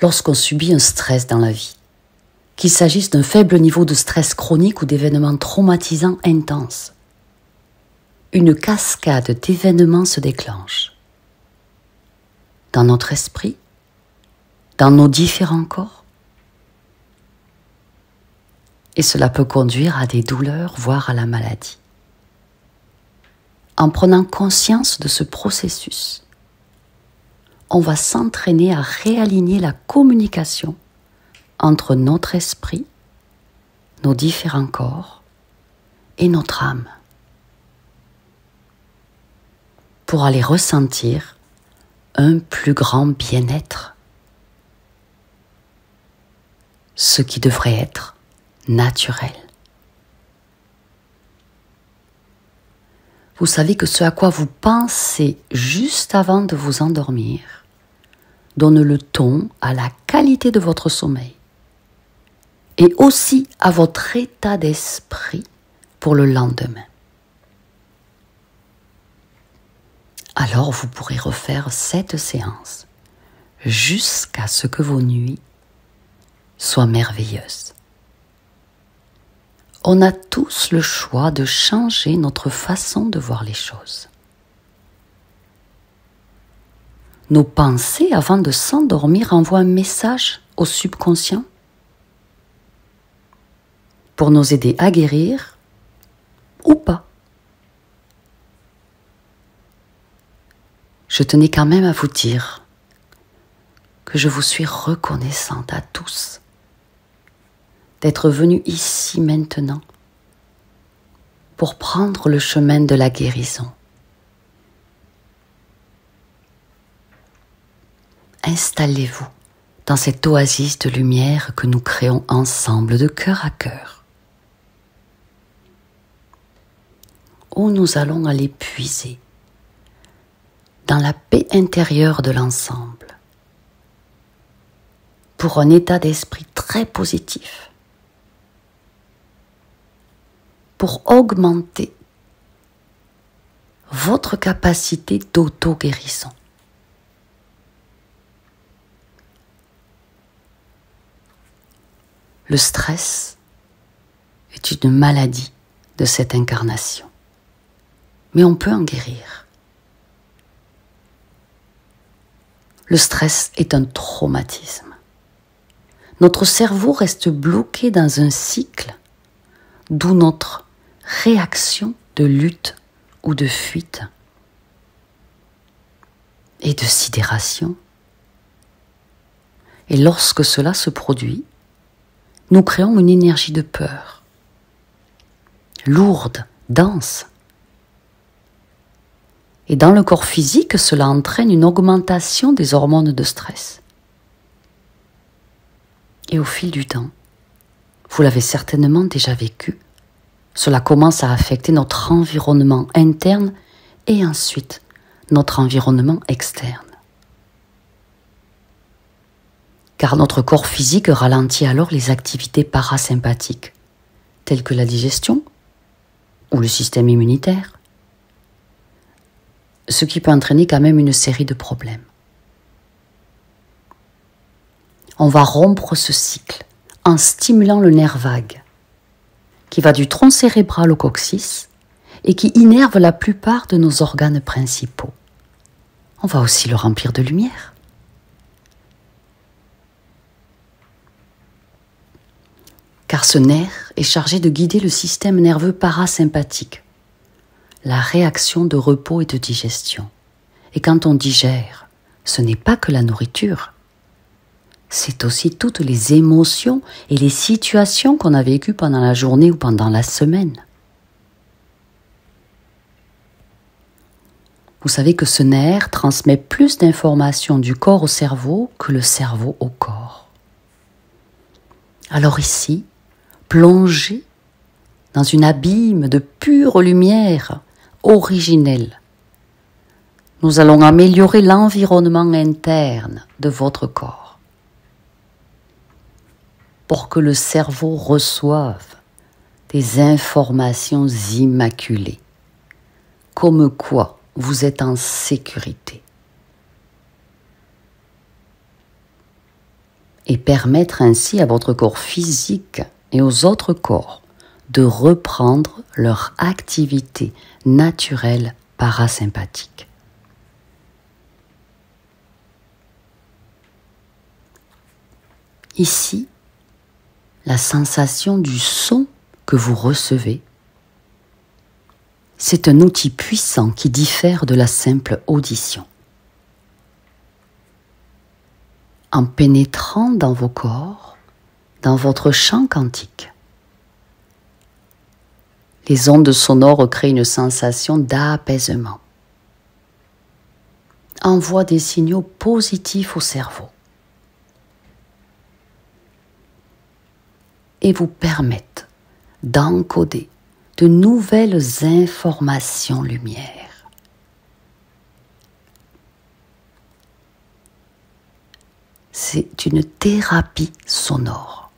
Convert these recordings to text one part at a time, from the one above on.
lorsqu'on subit un stress dans la vie, qu'il s'agisse d'un faible niveau de stress chronique ou d'événements traumatisants intenses. Une cascade d'événements se déclenche. Dans notre esprit, dans nos différents corps. Et cela peut conduire à des douleurs, voire à la maladie. En prenant conscience de ce processus, on va s'entraîner à réaligner la communication entre notre esprit, nos différents corps et notre âme, pour aller ressentir un plus grand bien-être, ce qui devrait être naturel. Vous savez que ce à quoi vous pensez juste avant de vous endormir donne le ton à la qualité de votre sommeil et aussi à votre état d'esprit pour le lendemain. Alors vous pourrez refaire cette séance jusqu'à ce que vos nuits soient merveilleuses. On a tous le choix de changer notre façon de voir les choses. Nos pensées, avant de s'endormir, envoient un message au subconscient pour nous aider à guérir ou pas. Je tenais quand même à vous dire que je vous suis reconnaissante à tous d'être venus ici maintenant pour prendre le chemin de la guérison. Installez-vous dans cette oasis de lumière que nous créons ensemble de cœur à cœur, où nous allons aller puiser dans la paix intérieure de l'ensemble pour un état d'esprit très positif, pour augmenter votre capacité d'auto-guérison. Le stress est une maladie de cette incarnation, mais on peut en guérir. Le stress est un traumatisme. Notre cerveau reste bloqué dans un cycle, d'où notre réaction de lutte ou de fuite et de sidération. Et lorsque cela se produit, nous créons une énergie de peur, lourde, dense. Et dans le corps physique, cela entraîne une augmentation des hormones de stress. Et au fil du temps, vous l'avez certainement déjà vécu, cela commence à affecter notre environnement interne et ensuite notre environnement externe. Car notre corps physique ralentit alors les activités parasympathiques, telles que la digestion ou le système immunitaire, ce qui peut entraîner quand même une série de problèmes. On va rompre ce cycle en stimulant le nerf vague, qui va du tronc cérébral au coccyx et qui innerve la plupart de nos organes principaux. On va aussi le remplir de lumière. Car ce nerf est chargé de guider le système nerveux parasympathique, la réaction de repos et de digestion. Et quand on digère, ce n'est pas que la nourriture, c'est aussi toutes les émotions et les situations qu'on a vécues pendant la journée ou pendant la semaine. Vous savez que ce nerf transmet plus d'informations du corps au cerveau que le cerveau au corps. Alors ici, plongez dans une abîme de pure lumière originelle. Nous allons améliorer l'environnement interne de votre corps pour que le cerveau reçoive des informations immaculées, comme quoi vous êtes en sécurité. et permettre ainsi à votre corps physique et aux autres corps de reprendre leur activité naturelle parasympathique. Ici, la sensation du son que vous recevez, c'est un outil puissant qui diffère de la simple audition. En pénétrant dans vos corps, dans votre champ quantique, les ondes sonores créent une sensation d'apaisement, envoient des signaux positifs au cerveau et vous permettent d'encoder de nouvelles informations lumière. C'est une thérapie sonore.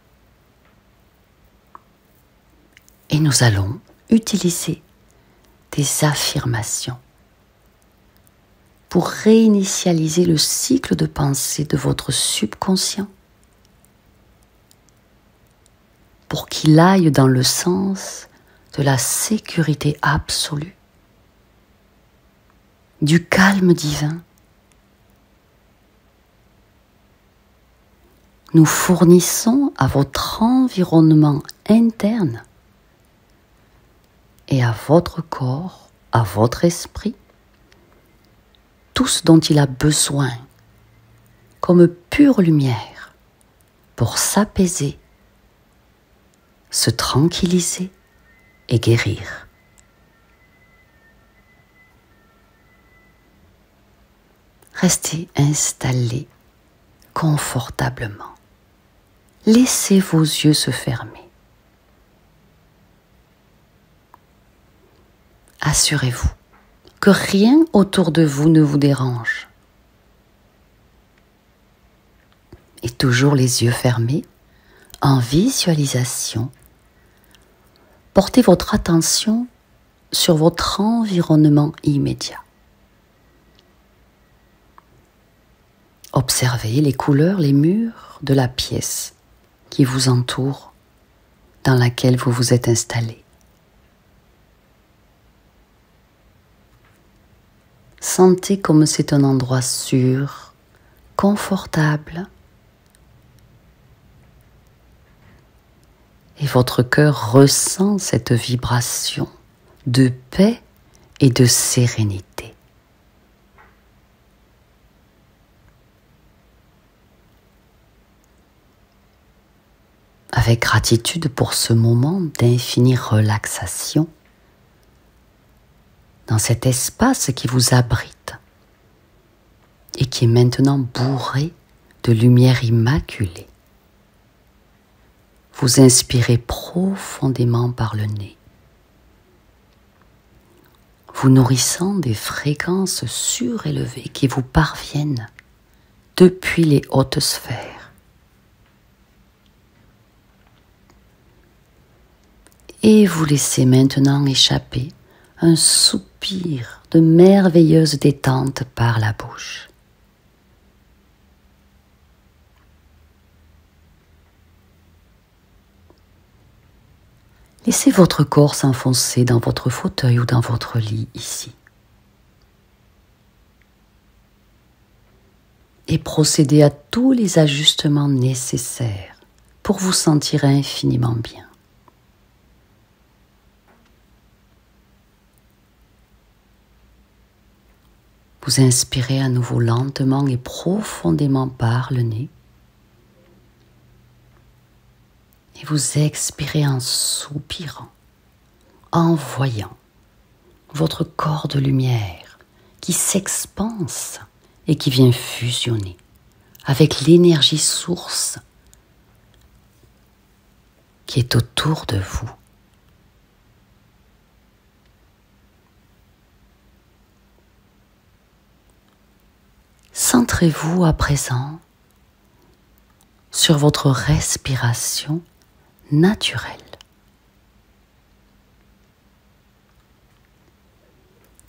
Et nous allons utiliser des affirmations pour réinitialiser le cycle de pensée de votre subconscient, pour qu'il aille dans le sens de la sécurité absolue, du calme divin. Nous fournissons à votre environnement interne et à votre corps, à votre esprit, tout ce dont il a besoin comme pure lumière pour s'apaiser, se tranquilliser et guérir. Restez installés confortablement. Laissez vos yeux se fermer. Assurez-vous que rien autour de vous ne vous dérange. Et toujours les yeux fermés, en visualisation, portez votre attention sur votre environnement immédiat. Observez les couleurs, les murs de la pièce qui vous entoure, dans laquelle vous vous êtes installé. Sentez comme c'est un endroit sûr, confortable, et votre cœur ressent cette vibration de paix et de sérénité. Avec gratitude pour ce moment d'infinie relaxation, dans cet espace qui vous abrite et qui est maintenant bourré de lumière immaculée, vous inspirez profondément par le nez, vous nourrissant des fréquences surélevées qui vous parviennent depuis les hautes sphères. Et vous laissez maintenant échapper un soupir de merveilleuse détente par la bouche. Laissez votre corps s'enfoncer dans votre fauteuil ou dans votre lit ici. Et procédez à tous les ajustements nécessaires pour vous sentir infiniment bien. Vous inspirez à nouveau lentement et profondément par le nez. Et vous expirez en soupirant, en voyant votre corps de lumière qui s'expanse et qui vient fusionner avec l'énergie source qui est autour de vous. Centrez-vous à présent sur votre respiration naturelle.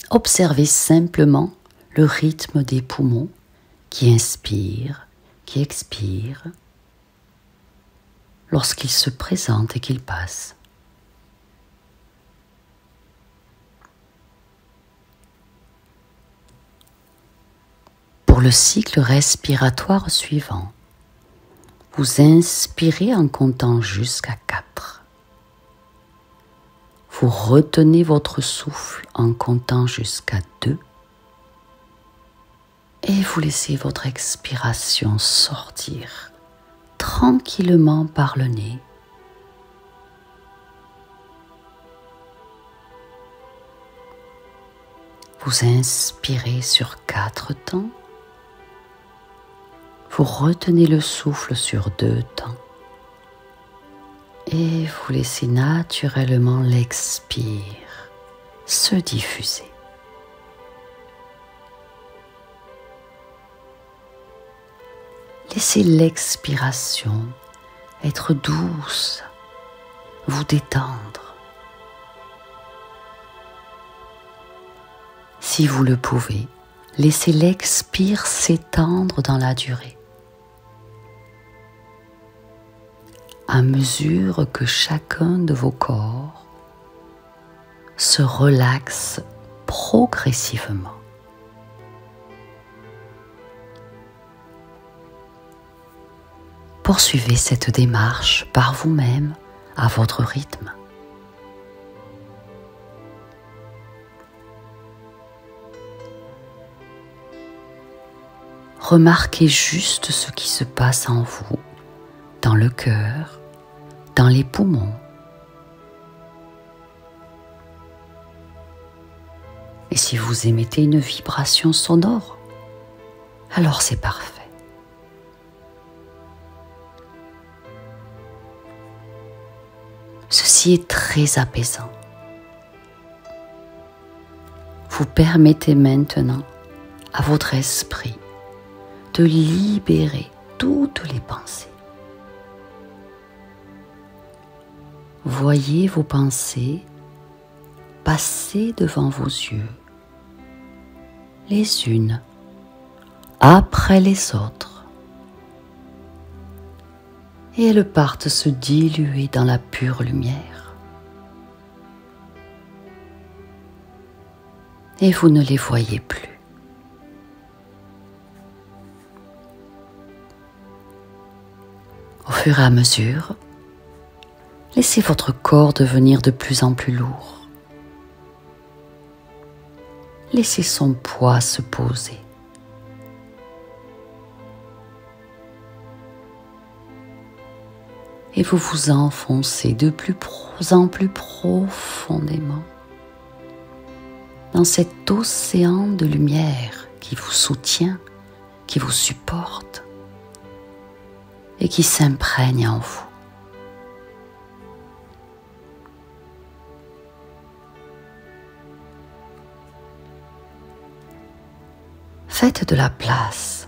Observez simplement le rythme des poumons qui inspirent, qui expirent, lorsqu'il se présente et qu'il passe. Pour le cycle respiratoire suivant, vous inspirez en comptant jusqu'à 4. Vous retenez votre souffle en comptant jusqu'à 2. Et vous laissez votre expiration sortir tranquillement par le nez. Vous inspirez sur 4 temps. Vous retenez le souffle sur 2 temps. Et vous laissez naturellement l'expire se diffuser. Laissez l'expiration être douce, vous détendre. Si vous le pouvez, laissez l'expire s'étendre dans la durée. À mesure que chacun de vos corps se relaxe progressivement. Poursuivez cette démarche par vous-même à votre rythme. Remarquez juste ce qui se passe en vous, dans le cœur, dans les poumons. Et si vous émettez une vibration sonore, alors c'est parfait. Ceci est très apaisant. Vous permettez maintenant à votre esprit de libérer toutes les pensées. Voyez vos pensées passer devant vos yeux, les unes après les autres. Et elles partent se diluer dans la pure lumière. Et vous ne les voyez plus. Au fur et à mesure, laissez votre corps devenir de plus en plus lourd. Laissez son poids se poser. Et vous vous enfoncez de plus en plus profondément dans cet océan de lumière qui vous soutient, qui vous supporte et qui s'imprègne en vous. Faites de la place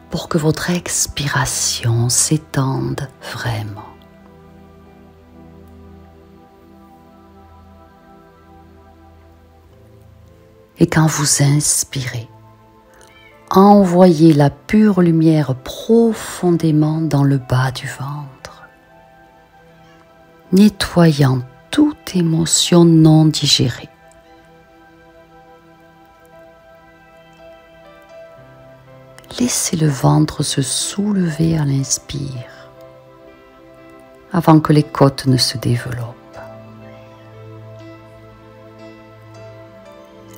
pour que votre expiration s'étende vraiment. Et quand vous inspirez, envoyez la pure lumière profondément dans le bas du ventre, nettoyant toute émotion non digérée. Laissez le ventre se soulever à l'inspire, avant que les côtes ne se développent.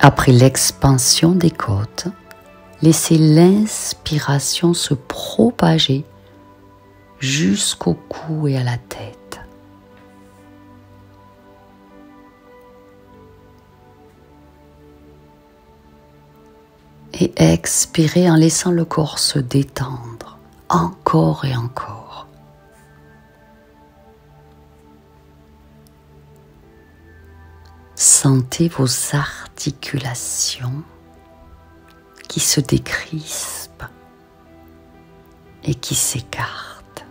Après l'expansion des côtes, laissez l'inspiration se propager jusqu'au cou et à la tête. Et expirez en laissant le corps se détendre encore et encore. Sentez vos articulations qui se décrispent et qui s'écartent.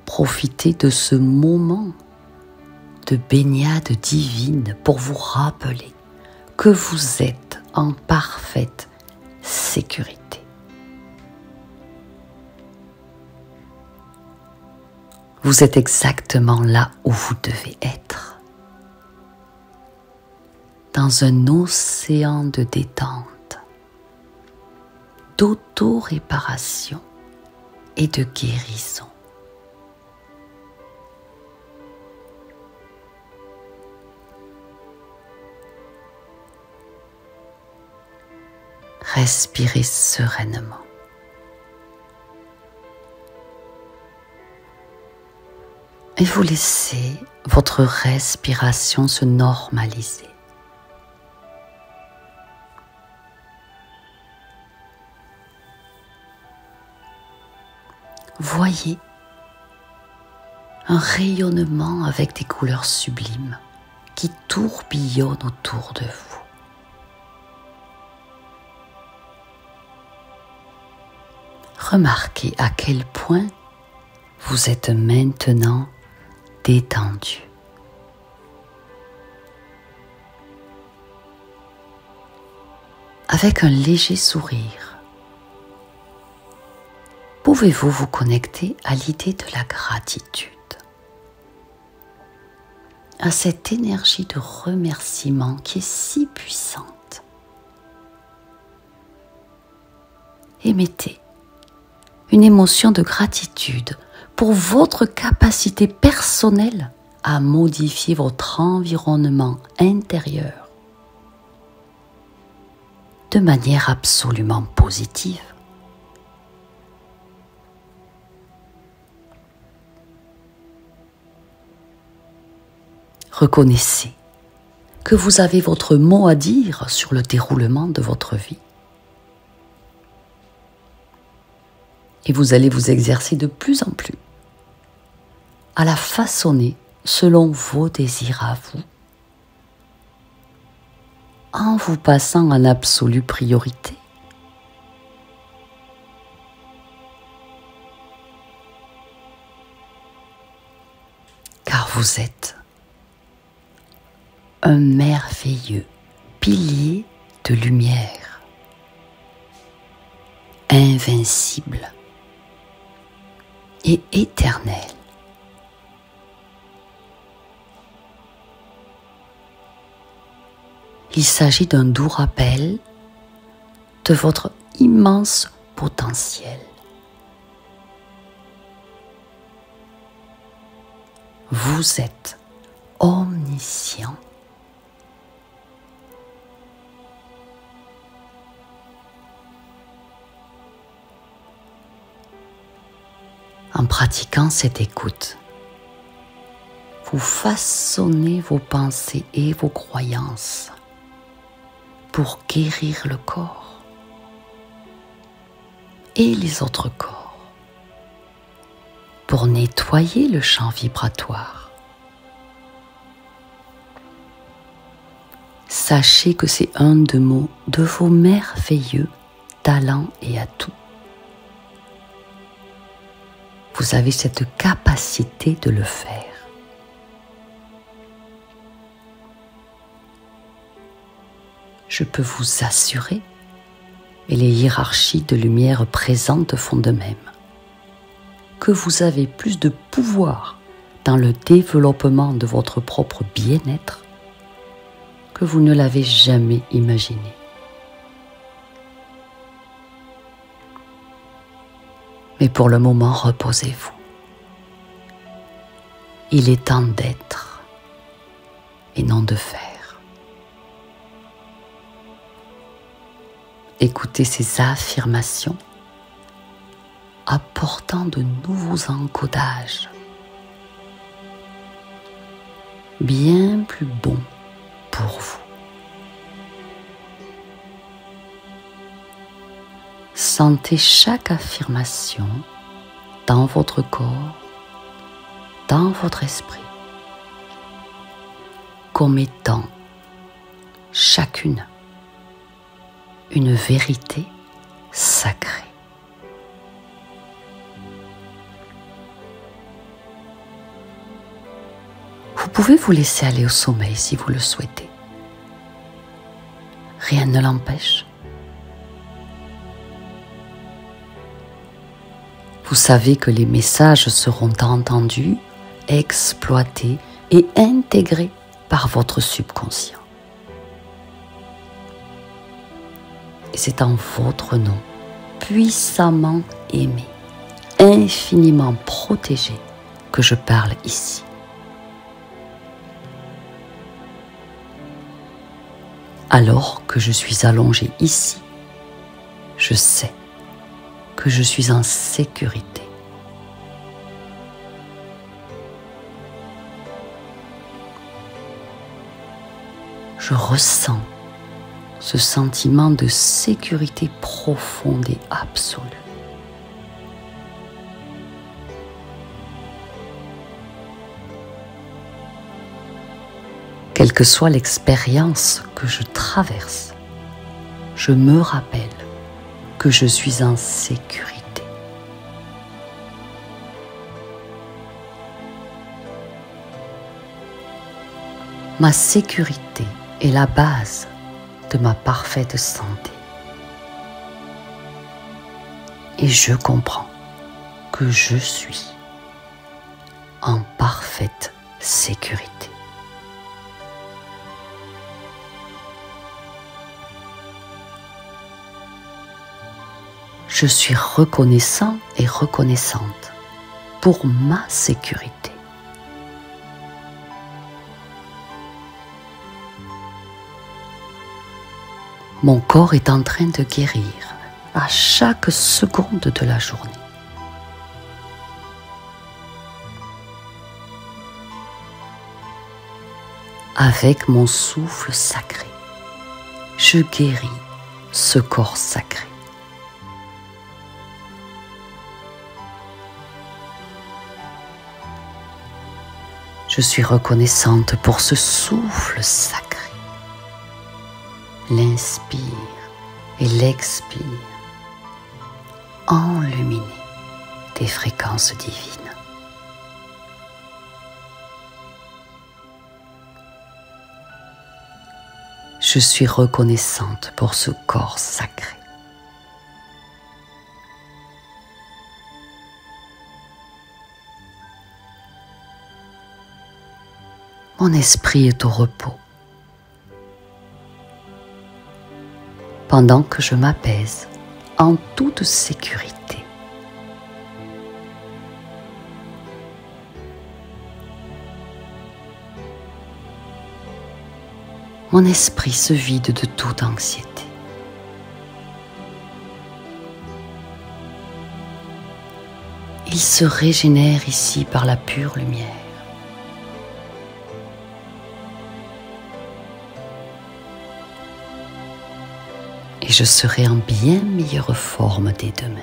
Profitez de ce moment de baignade divine pour vous rappeler que vous êtes en parfaite sécurité. Vous êtes exactement là où vous devez être, dans un océan de détente, d'auto-réparation et de guérison. Respirez sereinement. Et vous laissez votre respiration se normaliser. Voyez un rayonnement avec des couleurs sublimes qui tourbillonnent autour de vous. Remarquez à quel point vous êtes maintenant détendu. Avec un léger sourire, pouvez-vous vous connecter à l'idée de la gratitude, à cette énergie de remerciement qui est si puissante. Émettez une émotion de gratitude pour votre capacité personnelle à modifier votre environnement intérieur de manière absolument positive. Reconnaissez que vous avez votre mot à dire sur le déroulement de votre vie. Et vous allez vous exercer de plus en plus à la façonner selon vos désirs à vous, en vous passant en absolue priorité. Car vous êtes un merveilleux pilier de lumière, invincible et éternel. Il s'agit d'un doux rappel de votre immense potentiel. Vous êtes omniscient. En pratiquant cette écoute, vous façonnez vos pensées et vos croyances pour guérir le corps et les autres corps, pour nettoyer le champ vibratoire. Sachez que c'est un de vos merveilleux talents et atouts. Vous avez cette capacité de le faire. Je peux vous assurer, et les hiérarchies de lumière présentes font de même, que vous avez plus de pouvoir dans le développement de votre propre bien-être que vous ne l'avez jamais imaginé. Mais pour le moment, reposez-vous. Il est temps d'être et non de faire. Écoutez ces affirmations apportant de nouveaux encodages bien plus bons pour vous. Sentez chaque affirmation dans votre corps, dans votre esprit, comme étant chacune une vérité sacrée. Vous pouvez vous laisser aller au sommeil si vous le souhaitez. Rien ne l'empêche. Vous savez que les messages seront entendus, exploités et intégrés par votre subconscient. Et c'est en votre nom, puissamment aimé, infiniment protégé, que je parle ici. Alors que je suis allongé ici, je sais que je suis en sécurité. Je ressens ce sentiment de sécurité profonde et absolue. Quelle que soit l'expérience que je traverse, je me rappelle que je suis en sécurité. Ma sécurité est la base de ma parfaite santé. Et je comprends que je suis en parfaite sécurité. Je suis reconnaissant et reconnaissante pour ma sécurité. Mon corps est en train de guérir à chaque seconde de la journée. Avec mon souffle sacré, je guéris ce corps sacré. Je suis reconnaissante pour ce souffle sacré. L'inspire et l'expire, enluminé des fréquences divines. Je suis reconnaissante pour ce corps sacré. Mon esprit est au repos. Pendant que je m'apaise en toute sécurité. Mon esprit se vide de toute anxiété. Il se régénère ici par la pure lumière. Et je serai en bien meilleure forme dès demain.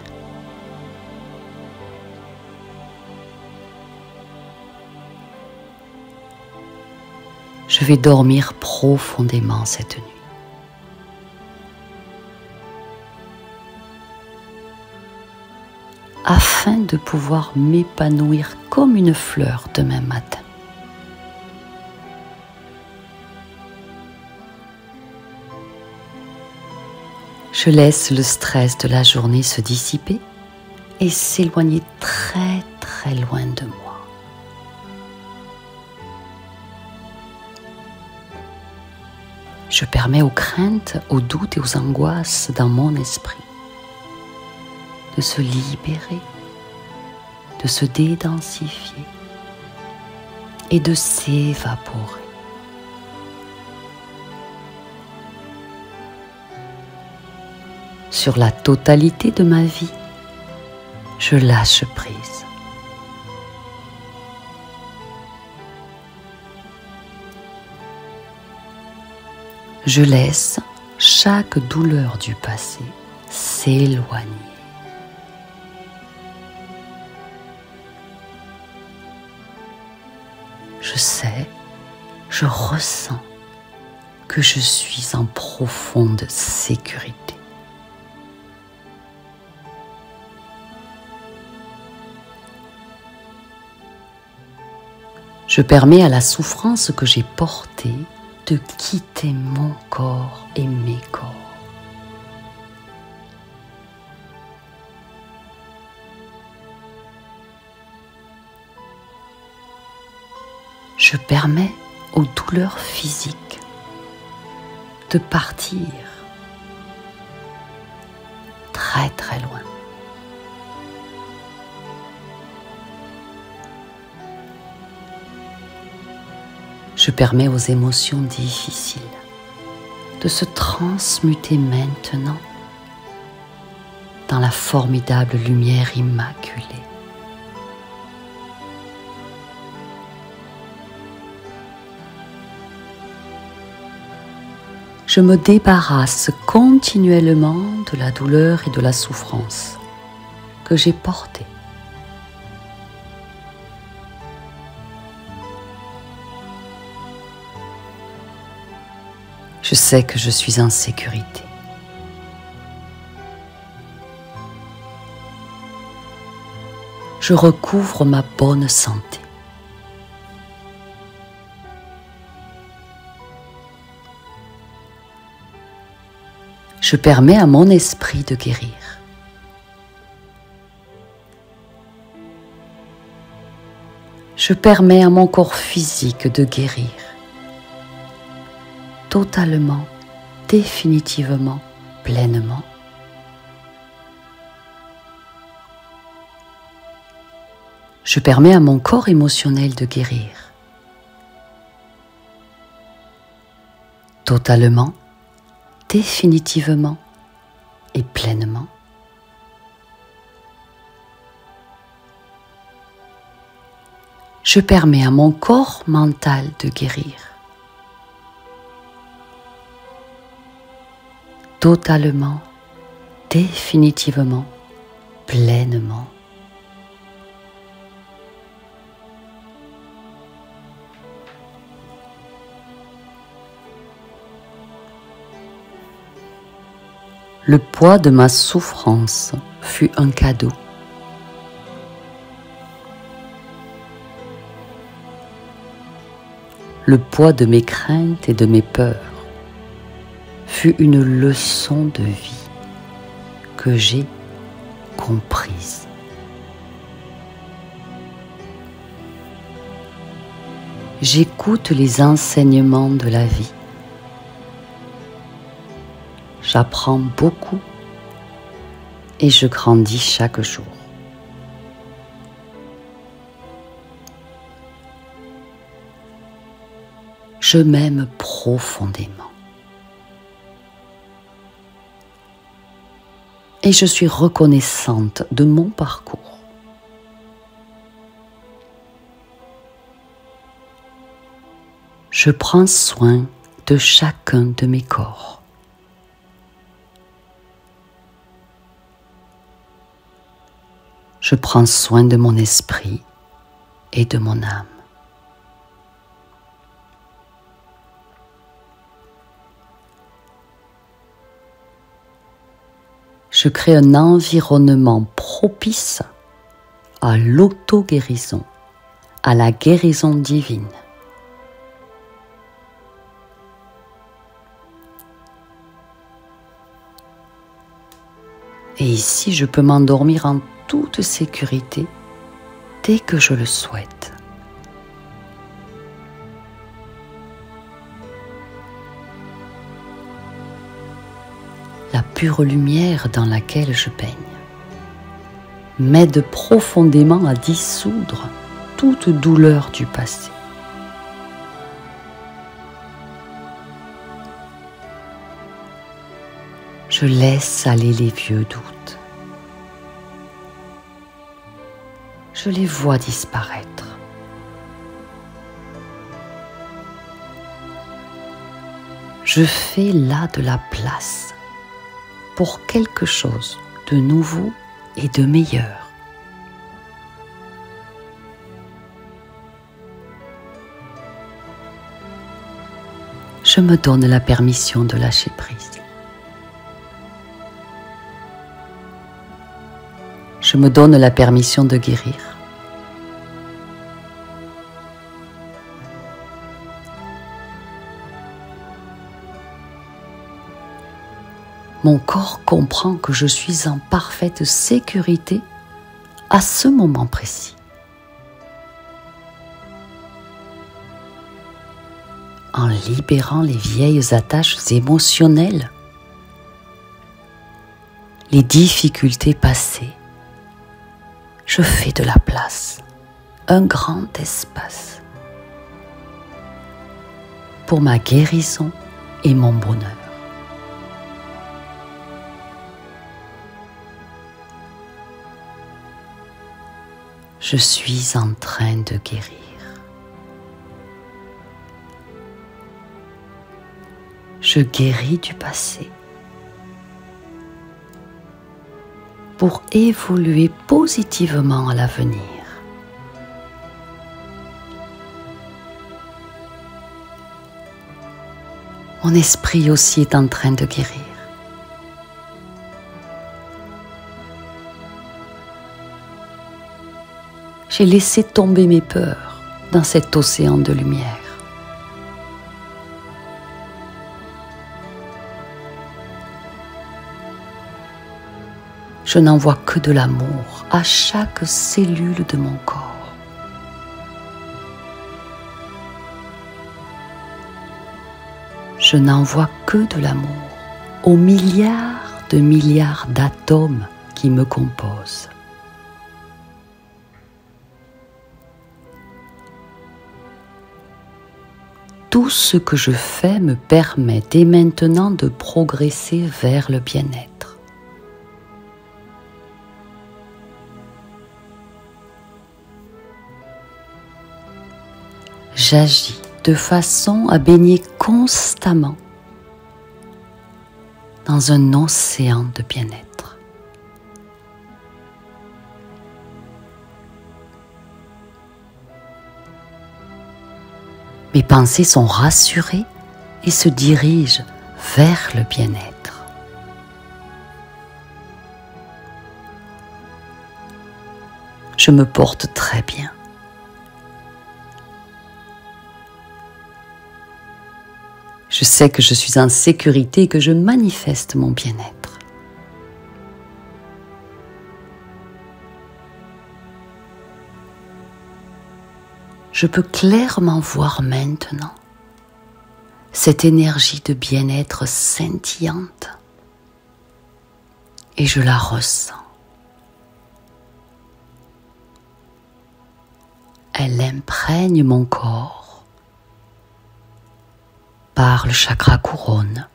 Je vais dormir profondément cette nuit. Afin de pouvoir m'épanouir comme une fleur demain matin. Je laisse le stress de la journée se dissiper et s'éloigner très très loin de moi. Je permets aux craintes, aux doutes et aux angoisses dans mon esprit de se libérer, de se dédensifier et de s'évaporer. Sur la totalité de ma vie, je lâche prise. Je laisse chaque douleur du passé s'éloigner. Je sais, je ressens que je suis en profonde sécurité. Je permets à la souffrance que j'ai portée de quitter mon corps et mes corps. Je permets aux douleurs physiques de partir très très loin. Je permets aux émotions difficiles de se transmuter maintenant dans la formidable lumière immaculée. Je me débarrasse continuellement de la douleur et de la souffrance que j'ai portée. Je sais que je suis en sécurité. Je recouvre ma bonne santé. Je permets à mon esprit de guérir. Je permets à mon corps physique de guérir. Totalement, définitivement, pleinement. Je permets à mon corps émotionnel de guérir. Totalement, définitivement et pleinement. Je permets à mon corps mental de guérir. Totalement, définitivement, pleinement. Le poids de ma souffrance fut un cadeau. Le poids de mes craintes et de mes peurs fut une leçon de vie que j'ai comprise. J'écoute les enseignements de la vie. J'apprends beaucoup et je grandis chaque jour. Je m'aime profondément. Et je suis reconnaissante de mon parcours. Je prends soin de chacun de mes corps. Je prends soin de mon esprit et de mon âme. Je crée un environnement propice à l'auto-guérison, à la guérison divine. Et ici, je peux m'endormir en toute sécurité dès que je le souhaite. La pure lumière dans laquelle je baigne m'aide profondément à dissoudre toute douleur du passé. Je laisse aller les vieux doutes. Je les vois disparaître. Je fais là de la place pour quelque chose de nouveau et de meilleur. Je me donne la permission de lâcher prise. Je me donne la permission de guérir. Mon corps comprend que je suis en parfaite sécurité à ce moment précis. en libérant les vieilles attaches émotionnelles, les difficultés passées. Je fais de la place, un grand espace pour ma guérison et mon bonheur. Je suis en train de guérir. Je guéris du passé pour évoluer positivement à l'avenir. Mon esprit aussi est en train de guérir. J'ai laissé tomber mes peurs dans cet océan de lumière. Je n'envoie que de l'amour à chaque cellule de mon corps. Je n'envoie que de l'amour aux milliards d'atomes qui me composent. Tout ce que je fais me permet dès maintenant de progresser vers le bien-être. J'agis de façon à baigner constamment dans un océan de bien-être. Mes pensées sont rassurées et se dirigent vers le bien-être. Je me porte très bien. Je sais que je suis en sécurité et que je manifeste mon bien-être. Je peux clairement voir maintenant cette énergie de bien-être scintillante et je la ressens. Elle imprègne mon corps par le chakra couronne,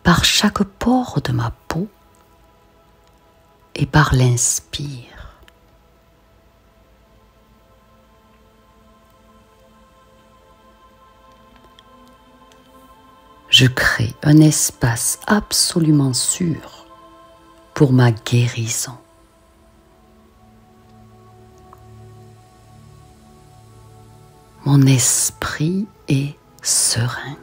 par chaque pore de ma peau et par l'inspire. Je crée un espace absolument sûr pour ma guérison. Mon esprit est serein.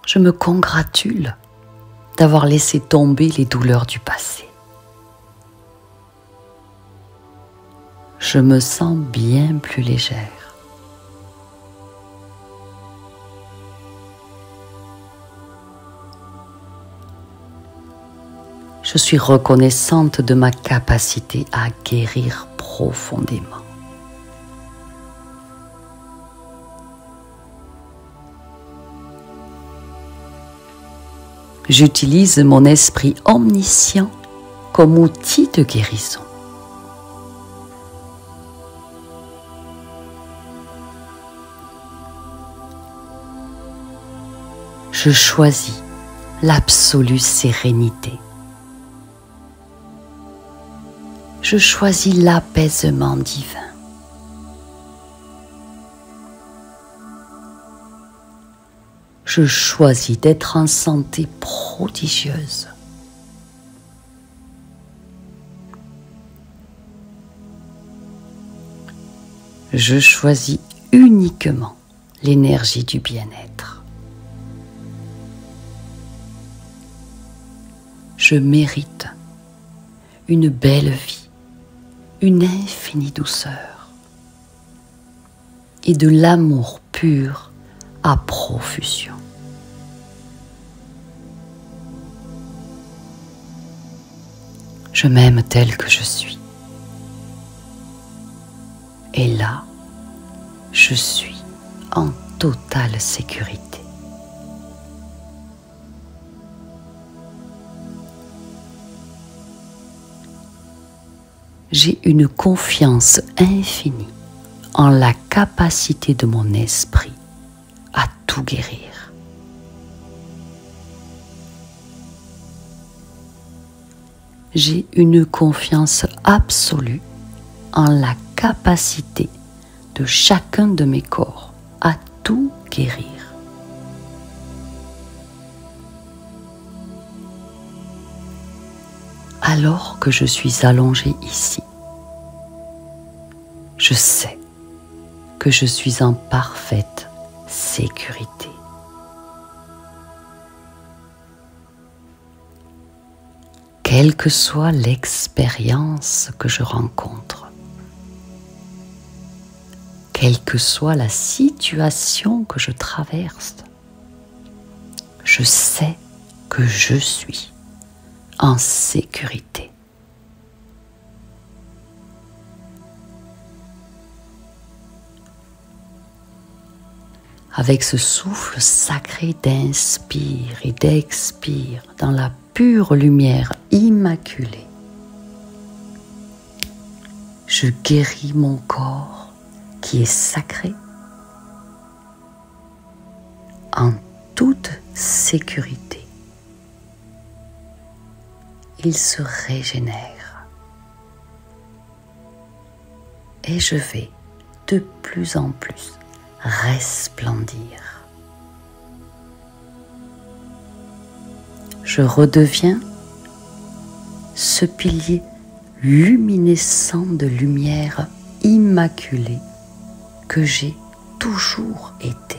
Je me congratule d'avoir laissé tomber les douleurs du passé. Je me sens bien plus légère. Je suis reconnaissante de ma capacité à guérir profondément. J'utilise mon esprit omniscient comme outil de guérison. Je choisis l'absolue sérénité. Je choisis l'apaisement divin. Je choisis d'être en santé prodigieuse. Je choisis uniquement l'énergie du bien-être. Je mérite une belle vie, une infinie douceur et de l'amour pur à profusion. Je m'aime tel que je suis. Et là, je suis en totale sécurité. J'ai une confiance infinie en la capacité de mon esprit à tout guérir. J'ai une confiance absolue en la capacité de chacun de mes corps à tout guérir. Alors que je suis allongé ici, je sais que je suis en parfaite sécurité. Quelle que soit l'expérience que je rencontre, quelle que soit la situation que je traverse, je sais que je suis en sécurité. Avec ce souffle sacré d'inspire et d'expire dans la pure lumière immaculée, je guéris mon corps qui est sacré en toute sécurité. Il se régénère et je vais de plus en plus resplendir. Je redeviens ce pilier luminescent de lumière immaculée que j'ai toujours été.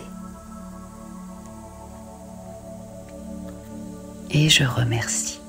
Et je remercie